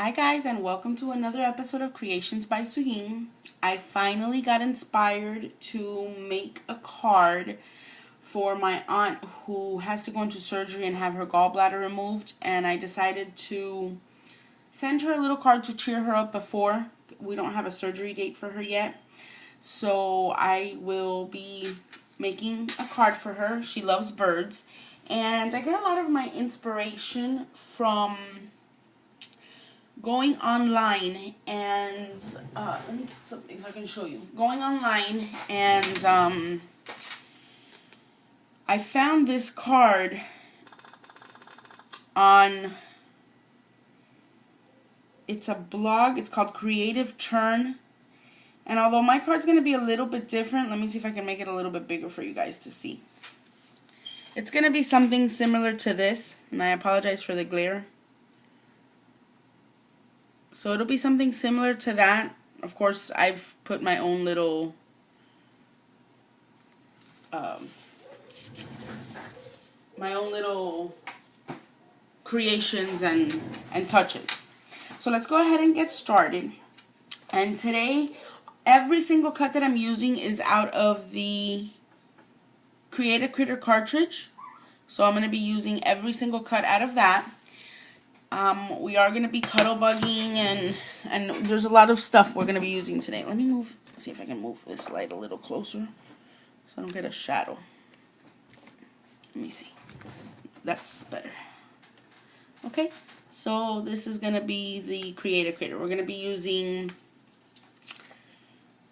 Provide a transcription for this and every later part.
Hi guys, and welcome to another episode of Creations by Suyin. I finally got inspired to make a card for my aunt who has to go into surgery and have her gallbladder removed, and I decided to send her a little card to cheer her up before. We don't have a surgery date for her yet, so I will be making a card for her. She loves birds, and I get a lot of my inspiration from going online and let me get something so I can show you. Going online and I found this card on, it's a blog, it's called Creative Turn, and although my card's going to be a little bit different, let me see if I can make it a little bit bigger for you guys to see. It's going to be something similar to this, and I apologize for the glare. So it'll be something similar to that. Of course, I've put my own little creations and touches. So let's go ahead and get started. And today, every single cut that I'm using is out of the Create a Critter cartridge. So I'm going to be using every single cut out of that. We are going to be cuddle bugging and there's a lot of stuff we're going to be using today. Let me see if I can move this light a little closer so I don't get a shadow. Let me see. That's better. Okay, so this is going to be the Create a Critter. We're going to be using,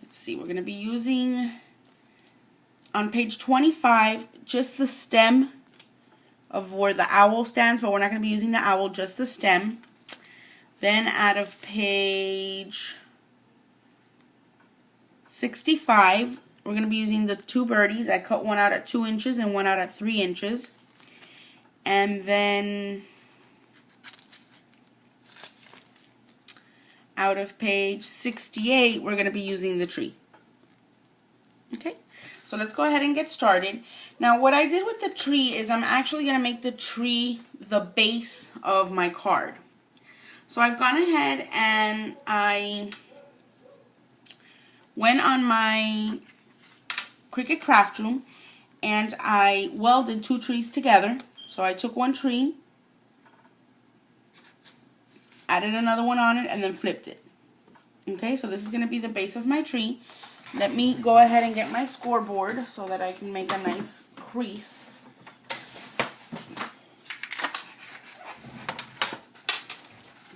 let's see, we're going to be using on page 25 just the stem of where the owl stands, but we're not going to be using the owl, just the stem. Then out of page 65, we're going to be using the two birdies. I cut one out at 2 inches and one out at 3 inches. And then out of page 68, we're going to be using the tree. Okay, so let's go ahead and get started. Now what I did with the tree is I'm actually going to make the tree the base of my card. So I've gone ahead and I went on my Cricut craft room and I welded 2 trees together. So I took one tree, added another one on it, and then flipped it. Okay, so this is going to be the base of my tree. Let me go ahead and get my scoreboard so that I can make a nice crease.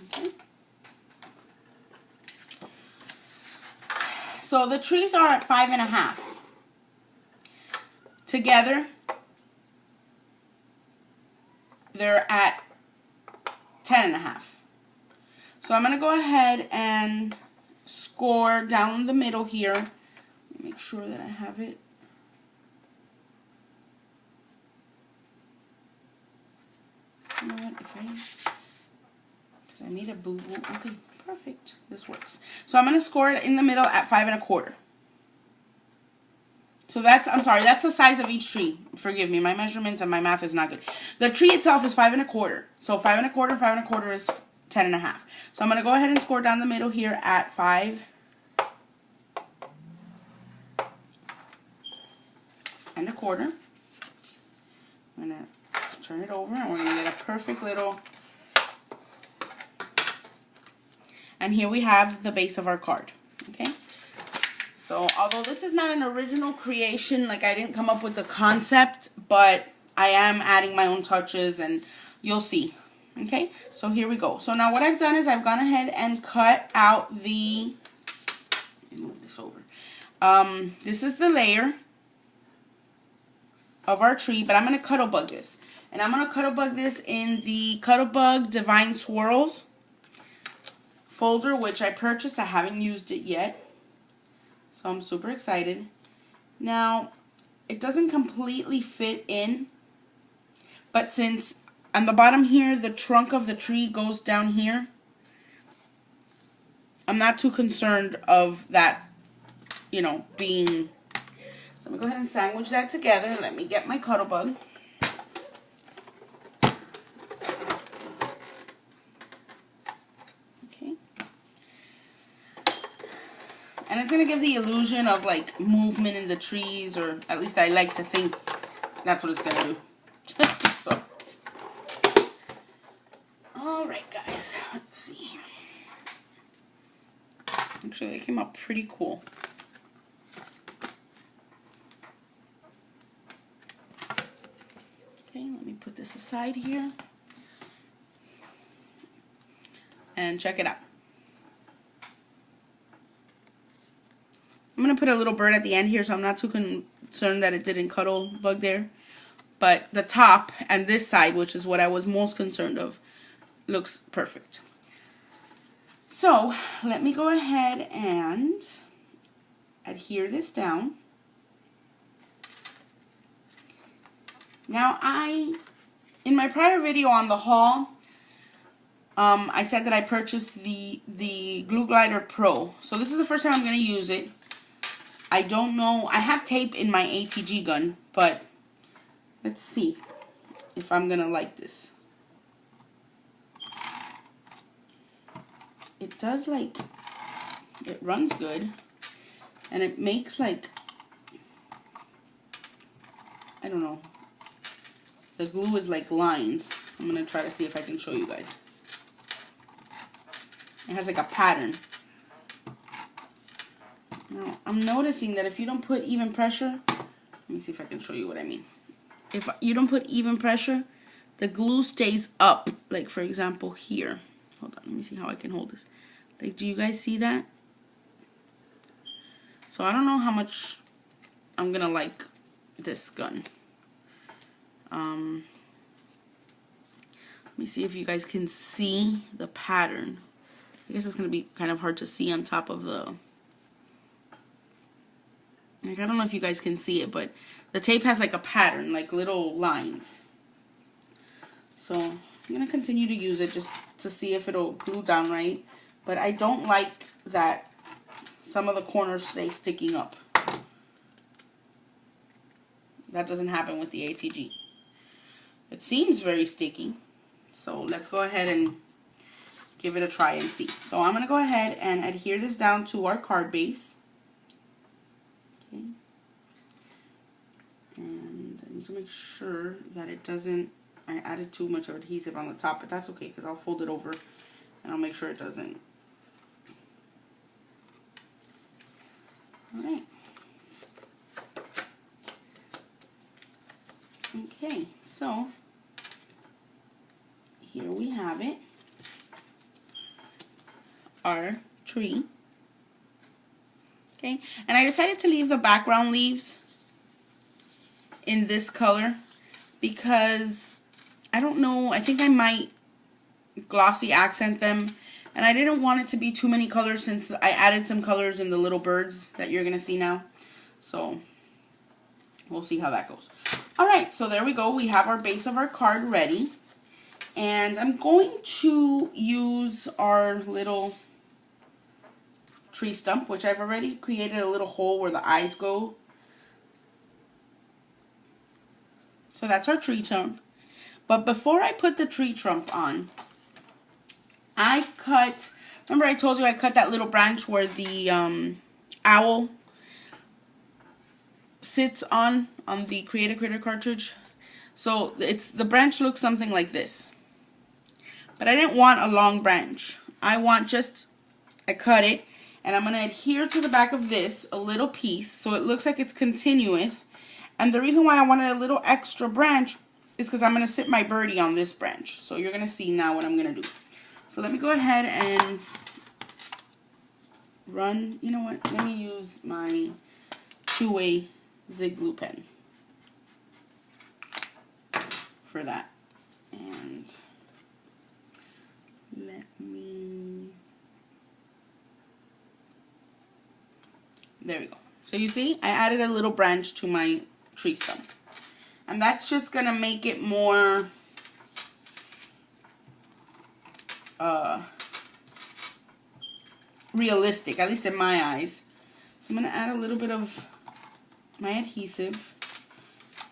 Okay. So the trees are at 5.5. Together, they're at 10.5. So I'm going to go ahead and score down the middle here. Make sure that I have it. You know what, because I need a boo-boo. Okay, perfect. This works. So I'm going to score it in the middle at 5.25. So that's, I'm sorry, that's the size of each tree. Forgive me, my measurements and my math is not good. The tree itself is 5.25. So 5.25, 5.25 is 10.5. So I'm going to go ahead and score down the middle here at 5.25. I'm going to turn it over and we're going to get a perfect little, and here we have the base of our card. Okay, so although this is not an original creation, like I didn't come up with the concept, but I am adding my own touches and you'll see. Okay, so here we go. So now what I've done is I've gone ahead and cut out the, let me move this over. This is the layer of our tree, but I'm going to cuddle bug this. And I'm going to cuddle bug this in the Cuddle Bug Divine Swirls folder, which I purchased. I haven't used it yet, so I'm super excited. Now, it doesn't completely fit in, but since on the bottom here, the trunk of the tree goes down here, I'm not too concerned of that, you know, being... So I'm going to go ahead and sandwich that together. Let me get my cuddle bug. And it's going to give the illusion of like movement in the trees, or at least I like to think that's what it's going to do. So, alright guys, let's see. Actually, it came out pretty cool. Okay, let me put this aside here. And check it out. I'm going to put a little bird at the end here, so I'm not too concerned that it didn't cuddle bug there. But the top and this side, which is what I was most concerned of, looks perfect. So, let me go ahead and adhere this down. Now, in my prior video on the haul, I said that I purchased the Glue Glider Pro. So this is the first time I'm going to use it. I don't know. I have tape in my ATG gun, but let's see if I'm going to like this. It does like, it runs good. And it makes like, I don't know. The glue is like lines. I'm going to try to see if I can show you guys. It has like a pattern. Now, I'm noticing that if you don't put even pressure, let me see if I can show you what I mean. If you don't put even pressure, the glue stays up. Like, for example, here. Hold on, let me see how I can hold this. Like, do you guys see that? So, I don't know how much I'm going to like this gun. Let me see if you guys can see the pattern. I guess it's going to be kind of hard to see on top of the... Like, I don't know if you guys can see it, but the tape has like a pattern, like little lines. So, I'm going to continue to use it just to see if it'll glue down right. But I don't like that some of the corners stay sticking up. That doesn't happen with the ATG. It seems very sticky. So, let's go ahead and give it a try and see. So I'm going to go ahead and adhere this down to our card base. Okay. And I need to make sure that it doesn't, I added too much of adhesive on the top, but that's okay because I'll fold it over and I'll make sure it doesn't. Alright. Okay, so here we have it. Our tree. Okay, and I decided to leave the background leaves in this color because I don't know, I think I might glossy accent them, and I didn't want it to be too many colors since I added some colors in the little birds that you're gonna see now. So we'll see how that goes. Alright, so there we go. We have our base of our card ready, and I'm going to use our little tree stump, which I've already created a little hole where the eyes go. So that's our tree trunk. But before I put the tree trunk on, I cut, remember I told you I cut that little branch where the owl sits on the Create a Critter cartridge. So the branch looks something like this. But I didn't want a long branch. I cut it. And I'm going to adhere to the back of this a little piece so it looks like it's continuous. And the reason why I wanted a little extra branch is because I'm going to sit my birdie on this branch. So you're going to see now what I'm going to do. So let me go ahead and run. You know what? Let me use my two-way Zig glue pen for that. And let me... There we go. So you see, I added a little branch to my tree stump. And that's just going to make it more realistic, at least in my eyes. So I'm going to add a little bit of my adhesive.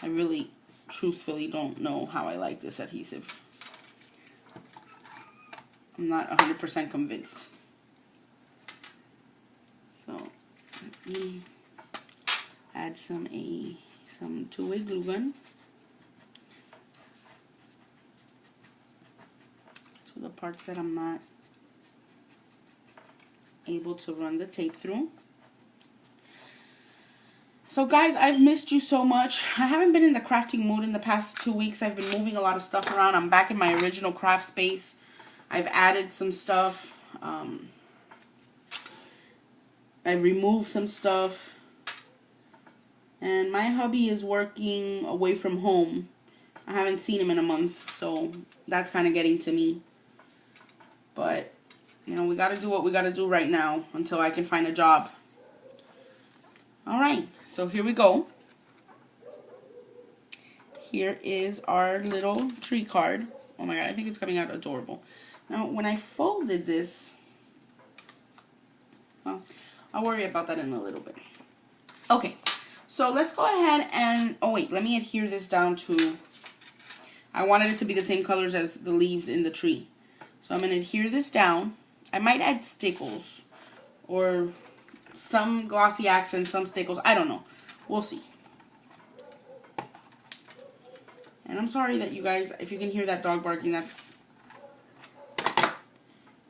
I really, truthfully, don't know how I like this adhesive. I'm not 100% convinced. So Add some two-way glue gun to the parts that I'm not able to run the tape through. So guys, I've missed you so much. I haven't been in the crafting mood in the past 2 weeks. I've been moving a lot of stuff around. I'm back in my original craft space. I've added some stuff. I removed some stuff. And my hubby is working away from home. I haven't seen him in a month, so that's kind of getting to me. But, you know, we got to do what we got to do right now until I can find a job. Alright, so here we go. Here is our little tree card. Oh my god, I think it's coming out adorable. Now, when I folded this, well, I'll worry about that in a little bit. Okay, so let's go ahead and, oh wait, let me adhere this down to, I wanted it to be the same colors as the leaves in the tree. So I'm going to adhere this down. I might add stickles or some glossy accents, some stickles. I don't know. We'll see. And I'm sorry that you guys, if you can hear that dog barking, that's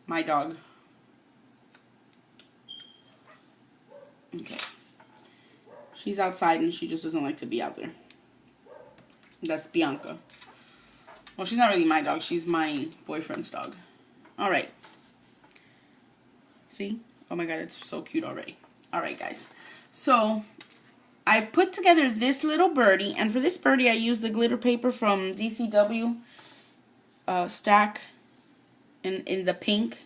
my dog. Okay. She's outside and she just doesn't like to be out there. That's Bianca. Well, she's not really my dog. She's my boyfriend's dog. Alright. See? Oh my god, it's so cute already. Alright, guys. So, I put together this little birdie. And for this birdie, I used the glitter paper from DCW stack in the pink.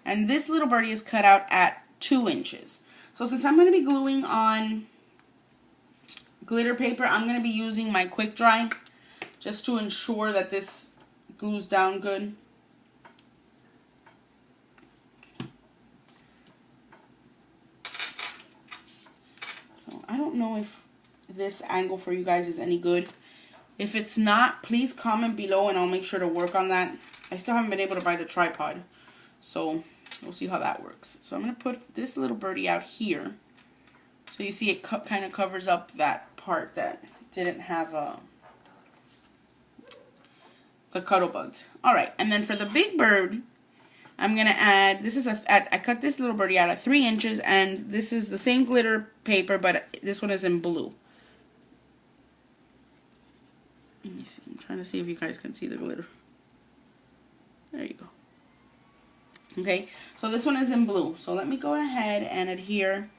And this little birdie is cut out at 2 inches. So, since I'm going to be gluing on glitter paper, I'm going to be using my quick dry just to ensure that this glues down good. So I don't know if this angle for you guys is any good. If it's not, please comment below and I'll make sure to work on that. I still haven't been able to buy the tripod, so we'll see how that works. So I'm going to put this little birdie out here. So you see it kind of covers up that part that didn't have the cuddle buds. Alright, and then for the big bird, I'm going to add, this is I cut this little birdie out at 3 inches, and this is the same glitter paper, but this one is in blue. Let me see, I'm trying to see if you guys can see the glitter. There you go. Okay, so this one is in blue. So let me go ahead and adhere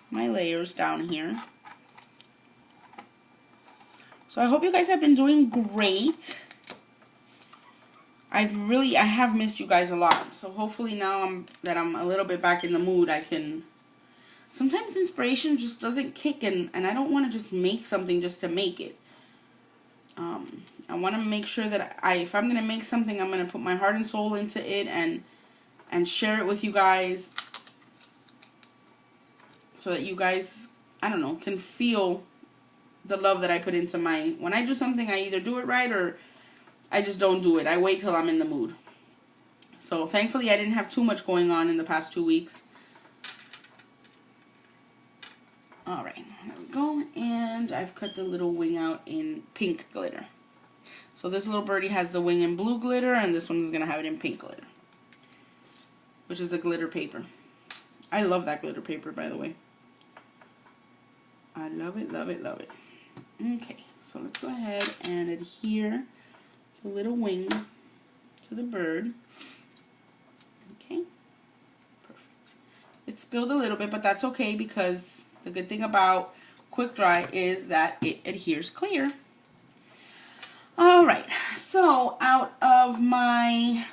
my layers down here. So I hope you guys have been doing great. I have missed you guys a lot. So hopefully now I'm a little bit back in the mood, I can... Sometimes inspiration just doesn't kick, and I don't want to just make something just to make it. I want to make sure that if I'm going to make something, I'm going to put my heart and soul into it and share it with you guys. So that you guys, I don't know, can feel the love that I put into my... When I do something, I either do it right or I just don't do it. I wait till I'm in the mood. So thankfully I didn't have too much going on in the past 2 weeks. Alright, there we go. And I've cut the little wing out in pink glitter. So this little birdie has the wing in blue glitter, and this one is going to have it in pink glitter, which is the glitter paper. I love that glitter paper, by the way. I love it, love it, love it. Okay, so let's go ahead and adhere the little wing to the bird. Okay, perfect. It spilled a little bit, but that's okay, because the good thing about quick dry is that it adheres clear. Alright, so out of my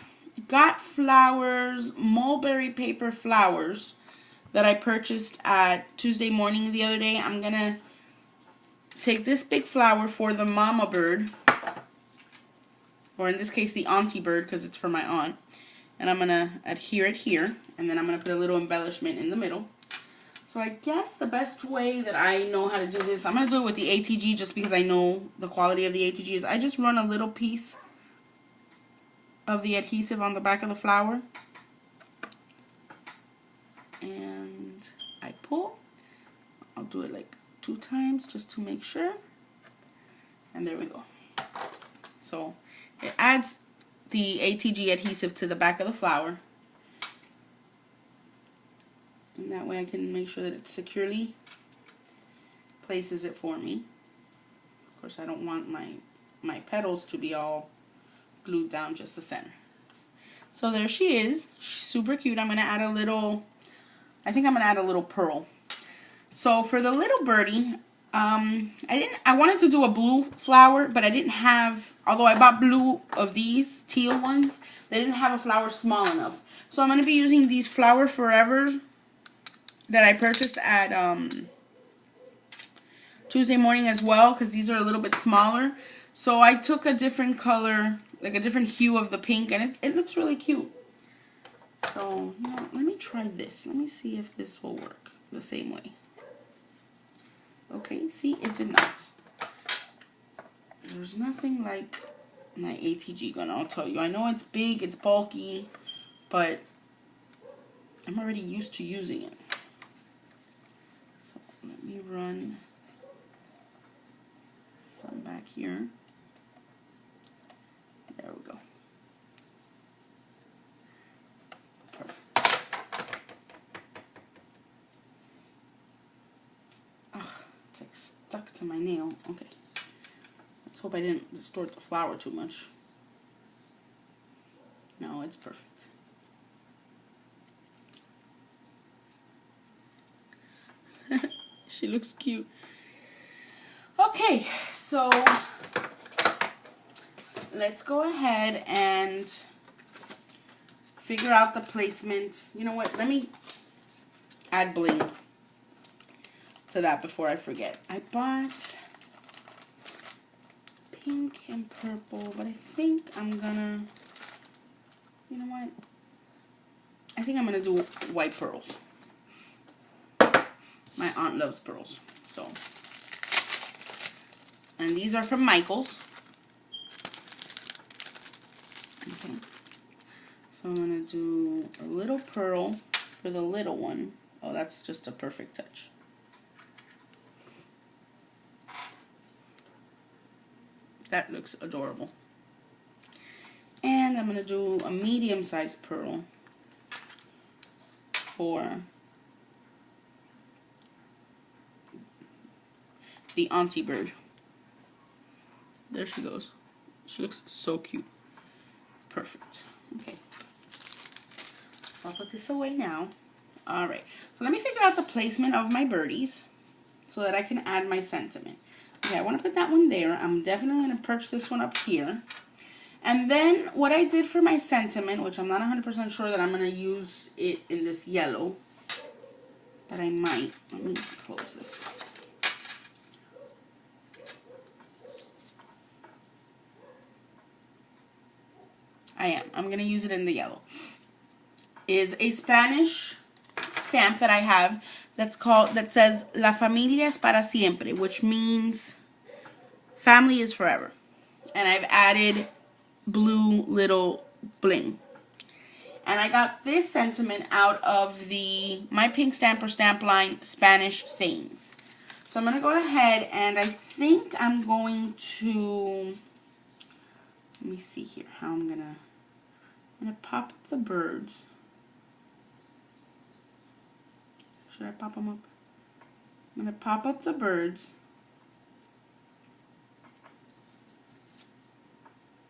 Got Flowers mulberry paper flowers that I purchased at Tuesday morning the other day, I'm going to take this big flower for the mama bird, or in this case the auntie bird because it's for my aunt, and I'm going to adhere it here, and then I'm going to put a little embellishment in the middle. So I guess the best way that I know how to do this, I'm going to do it with the ATG just because I know the quality of the ATG, is I just run a little piece of the adhesive on the back of the flower. And do it like 2 times just to make sure. And there we go. So it adds the ATG adhesive to the back of the flower. And that way I can make sure that it securely places it for me. Of course, I don't want my petals to be all glued down, just the center. So there she is. She's super cute. I'm going to add a little, I think I'm going to add a little pearl. So for the little birdie, I wanted to do a blue flower, but I didn't have, although I bought blue of these teal ones, they didn't have a flower small enough. So I'm going to be using these Flower Forevers that I purchased at Tuesday Morning as well, because these are a little bit smaller. So I took a different color, like a different hue of the pink, and it looks really cute. So, you know, let me try this. Let me see if this will work the same way. Okay, see, it did not. There's nothing like my ATG gun, I'll tell you. I know it's big, it's bulky, but I'm already used to using it. So let me run some back here. There we go. Perfect. Ugh, it's like stuck to my nail. Okay. Let's hope I didn't distort the flower too much. No, it's perfect. She looks cute. Okay, so let's go ahead and figure out the placement. You know what? Let me add bling to that before I forget. I bought pink and purple, but I think I'm gonna, you know what? I think I'm gonna do white pearls. My aunt loves pearls, so. And these are from Michael's. Okay. So I'm gonna do a little pearl for the little one. Oh, that's just a perfect touch. That looks adorable. And I'm gonna do a medium-sized pearl for the auntie bird. There she goes. She looks so cute. Perfect. Okay. I'll put this away now. Alright. So let me figure out the placement of my birdies so that I can add my sentiment. Okay, I want to put that one there. I'm definitely going to perch this one up here. And then what I did for my sentiment, which I'm not 100% sure that I'm going to use it in this yellow, but I might. Let me close this. I am. I'm going to use it in the yellow. Is a Spanish stamp that I have that says La familia es para siempre, which means family is forever. And I've added blue little bling. And I got this sentiment out of the My Pink Stamper stamp line Spanish sayings. So I'm going to go ahead and I think I'm going to, let me see here how I'm going to pop up the birds. Should I pop them up? I'm going to pop up the birds.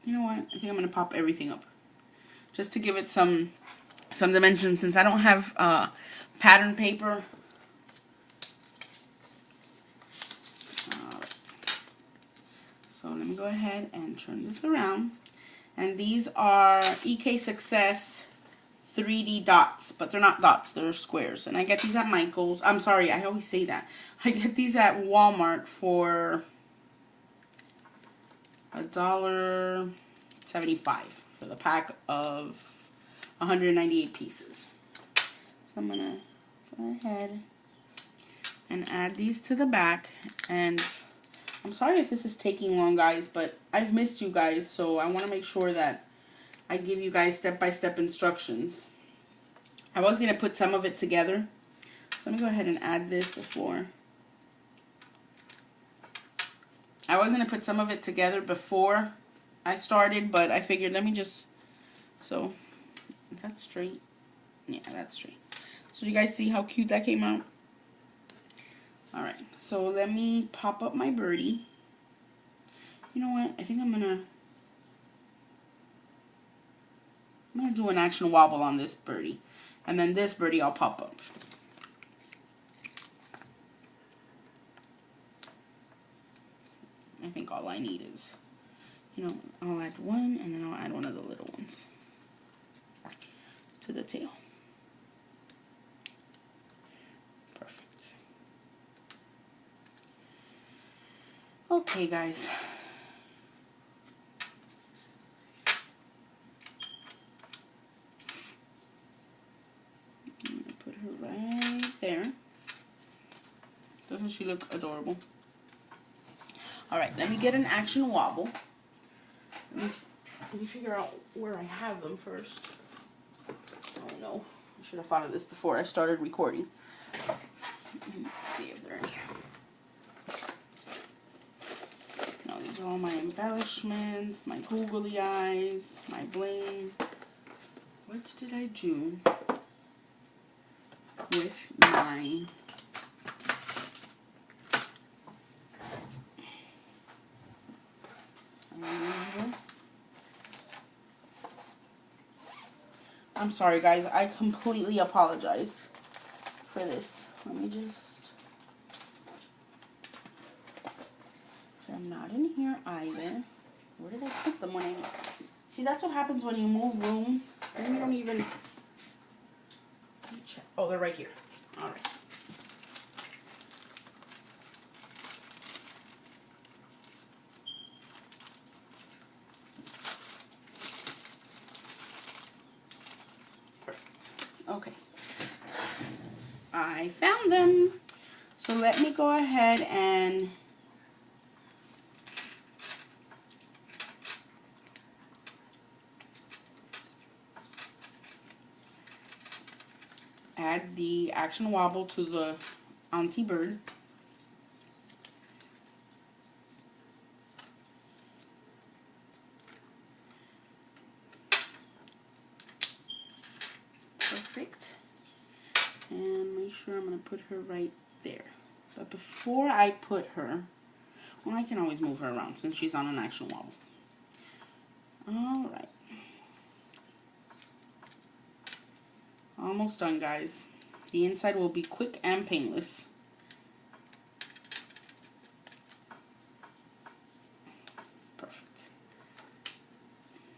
You know what? I think I'm going to pop everything up. Just to give it some dimension, since I don't have pattern paper. So let me go ahead and turn this around. And these are EK Success 3D dots, but they're not dots, they're squares. And I get these at Michael's. I'm sorry, I always say that. I get these at Walmart for $1.75 for the pack of 198 pieces. So I'm gonna go ahead and add these to the back. And I'm sorry if this is taking long, guys, but I've missed you guys, so I want to make sure that I give you guys step-by-step instructions. I was going to put some of it together. So let me go ahead and add this before I was going to put some of it together before I started, but I figured let me just, so, is that straight? Yeah, that's straight. So you guys see how cute that came out? Alright, so let me pop up my birdie. You know what? I think I'm gonna do an action wobble on this birdie. And then this birdie I'll pop up. I think all I need is, you know, I'll add one and then I'll add one of the little ones to the tail. Perfect. Okay, guys. I'm gonna put her right there. Doesn't she look adorable? Alright, let me get an action wobble. Let me figure out where I have them first. Oh no, I should have thought of this before I started recording. Let's see if they're in here. No, these are all my embellishments, my googly eyes, my bling. What did I do with my... I'm sorry guys, I completely apologize for this. Let me just... They're not in here either. Where did I put them when I... See, that's what happens when you move rooms. And you don't even... Let me check. Oh, they're right here. Alright. Okay, I found them. So let me go ahead and add the action wobble to the Auntie Bird. Perfect. And make sure I'm going to put her right there. But before I put her, well, I can always move her around since she's on an action wobble. Alright. Almost done, guys. The inside will be quick and painless. Perfect.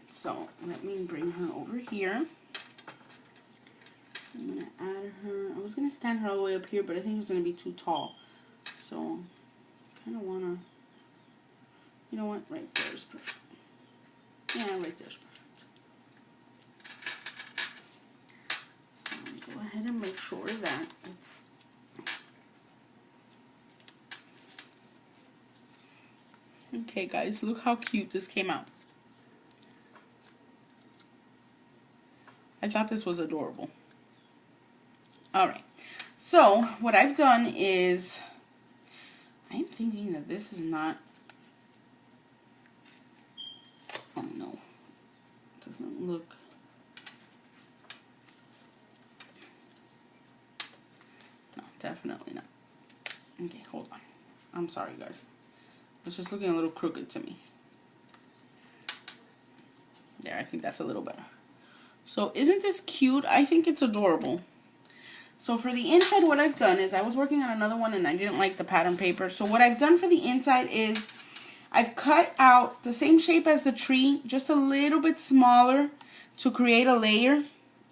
So, let me bring her over here. I'm going to add her. I was going to stand her all the way up here, but I think it's going to be too tall. So, kind of want to, you know what, right there is perfect. Yeah, right there is perfect. Go ahead and make sure that it's okay, guys, look how cute this came out. I thought this was adorable. Alright, so what I've done is I'm thinking that this is not, oh no, it doesn't look, no, definitely not. Okay, hold on. I'm sorry, guys. It's just looking a little crooked to me. There, I think that's a little better. So isn't this cute? I think it's adorable. So for the inside, what I've done is I was working on another one and I didn't like the pattern paper. So what I've done for the inside is I've cut out the same shape as the tree, just a little bit smaller to create a layer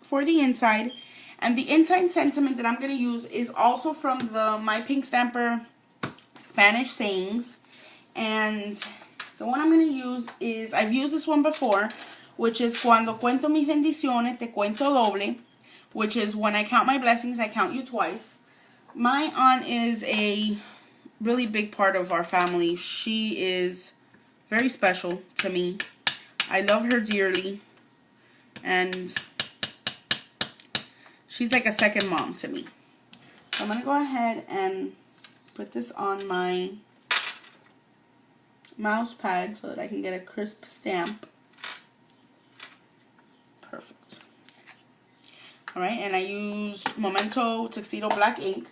for the inside. And the inside sentiment that I'm going to use is also from the My Pink Stamper Spanish sayings. And the one I'm going to use is, I've used this one before, which is Cuando cuento mis bendiciones, te cuento doble. Which is when I count my blessings, I count you twice. My aunt is a really big part of our family. She is very special to me. I love her dearly. And she's like a second mom to me. So I'm going to go ahead and put this on my mouse pad so that I can get a crisp stamp. Perfect. Alright, and I used Memento Tuxedo Black ink.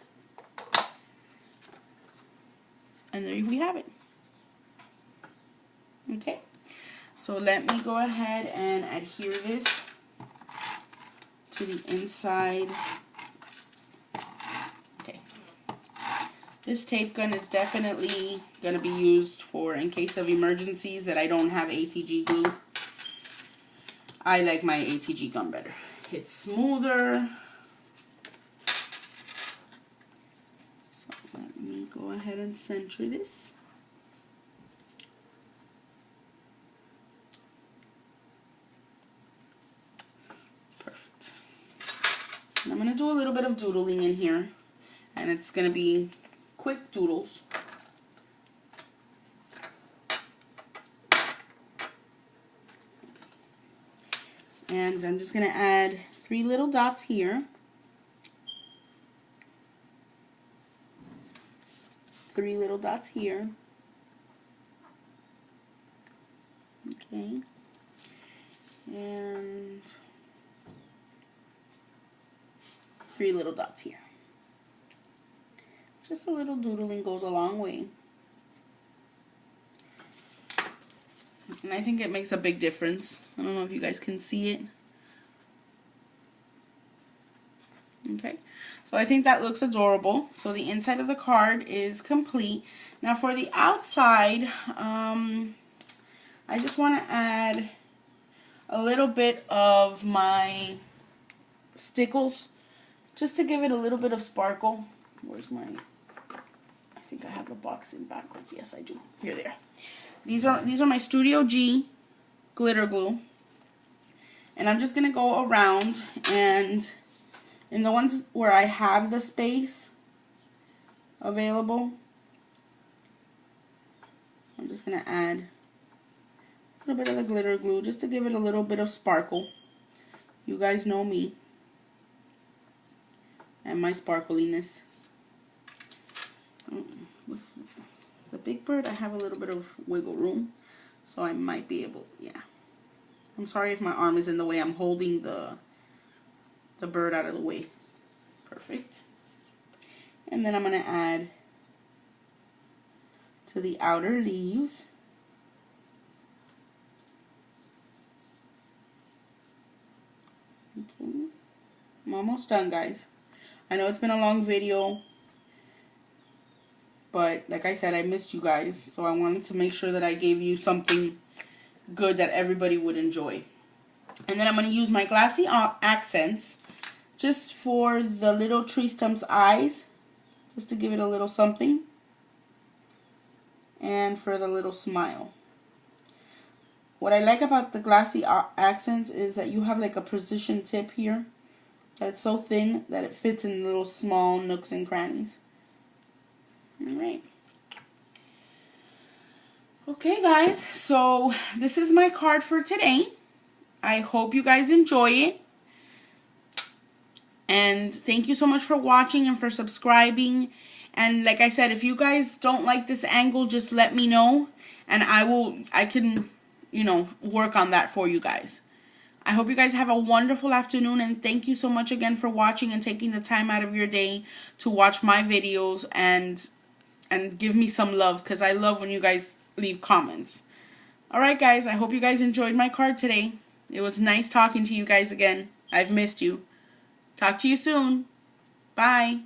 And there we have it. Okay, so let me go ahead and adhere this to the inside. Okay, this tape gun is definitely going to be used for in case of emergencies that I don't have ATG glue. I like my ATG gun better. It's smoother. So let me go ahead and center this. Perfect. And I'm going to do a little bit of doodling in here. And it's going to be quick doodles. And I'm just going to add 3 little dots here. 3 little dots here. Okay. And 3 little dots here. Just a little doodling goes a long way. And I think it makes a big difference. I don't know if you guys can see it. Okay, so I think that looks adorable. So the inside of the card is complete. Now for the outside, I just want to add a little bit of my stickles, just to give it a little bit of sparkle. Where's my, I think I have the box in backwards. Yes, I do. Here they are. These are my Studio G glitter glue. And I'm just going to go around, and in the ones where I have the space available, I'm just going to add a little bit of the glitter glue just to give it a little bit of sparkle. You guys know me and my sparkliness. With the big bird, I have a little bit of wiggle room, so I might be able, yeah. I'm sorry if my arm is in the way. I'm holding the bird out of the way. Perfect. And then I'm going to add to the outer leaves. Okay. I'm almost done, guys. I know it's been a long video, but like I said, I missed you guys, so I wanted to make sure that I gave you something good that everybody would enjoy. And then I'm going to use my glassy accents just for the little tree stump's eyes, just to give it a little something, and for the little smile. What I like about the glassy accents is that you have like a precision tip here, that it's so thin that it fits in little small nooks and crannies. Alright. Okay, guys, so this is my card for today. I hope you guys enjoy it. And thank you so much for watching and for subscribing. And like I said, if you guys don't like this angle, just let me know. And I can, you know, work on that for you guys. I hope you guys have a wonderful afternoon. And thank you so much again for watching and taking the time out of your day to watch my videos and give me some love. Because I love when you guys leave comments. Alright, guys. I hope you guys enjoyed my card today. It was nice talking to you guys again. I've missed you. Talk to you soon. Bye.